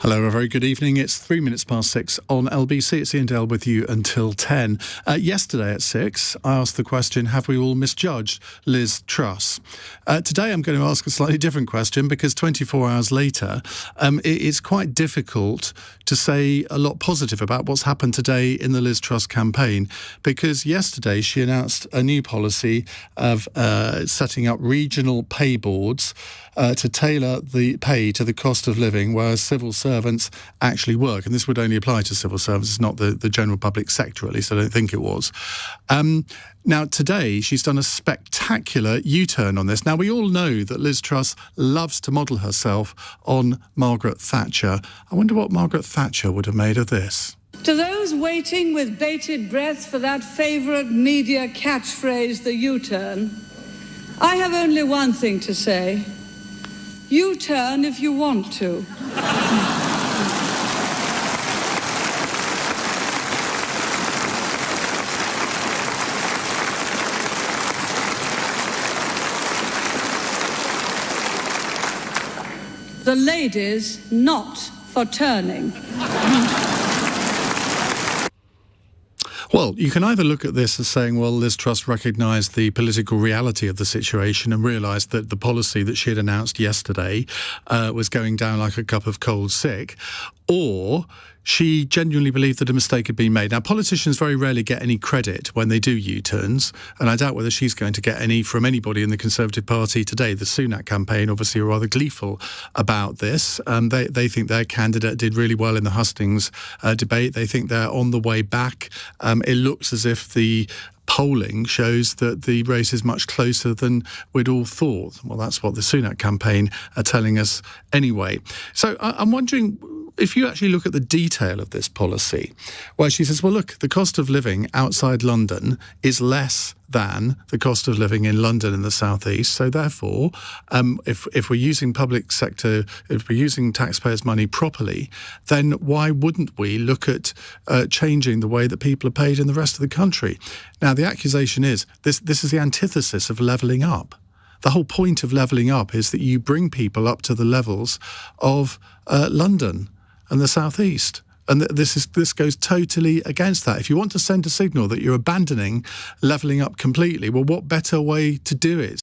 Hello, a very good evening. It's 6:03 on LBC. It's Iain Dale with you until 10. Yesterday at 6, I asked the question, have we all misjudged Liz Truss? Today I'm going to ask a slightly different question because 24 hours later, it's quite difficult to say a lot positive about what's happened today in the Liz Truss campaign, because yesterday she announced a new policy of setting up regional pay boards to tailor the pay to the cost of living where civil servants actually work. And this would only apply to civil servants. It's not the general public sector, at least I don't think it was. Now, today, she's done a spectacular U-turn on this. Now, we all know that Liz Truss loves to model herself on Margaret Thatcher. I wonder what Margaret Thatcher would have made of this. To those waiting with bated breath for that favourite media catchphrase, the U-turn, I have only one thing to say. U-turn if you want to. The ladies not for turning. Well, you can either look at this as saying, well, Liz Truss recognised the political reality of the situation and realised that the policy that she had announced yesterday was going down like a cup of cold sick, or she genuinely believed that a mistake had been made. Now, politicians very rarely get any credit when they do U-turns, and I doubt whether she's going to get any from anybody in the Conservative Party today. The Sunak campaign obviously are rather gleeful about this. They think their candidate did really well in the hustings debate. They think they're on the way back. It looks as if the polling shows that the race is much closer than we'd all thought. Well, that's what the Sunak campaign are telling us anyway. So I'm wondering, if you actually look at the detail of this policy, where she says, well, look, the cost of living outside London is less than the cost of living in London in the southeast. So therefore, if we're using public sector, if we're using taxpayers' money properly, then why wouldn't we look at changing the way that people are paid in the rest of the country? Now, the accusation is this is the antithesis of levelling up. The whole point of levelling up is that you bring people up to the levels of London and the southeast. And this goes totally against that. If you want to send a signal that you're abandoning levelling up completely, well, what better way to do it?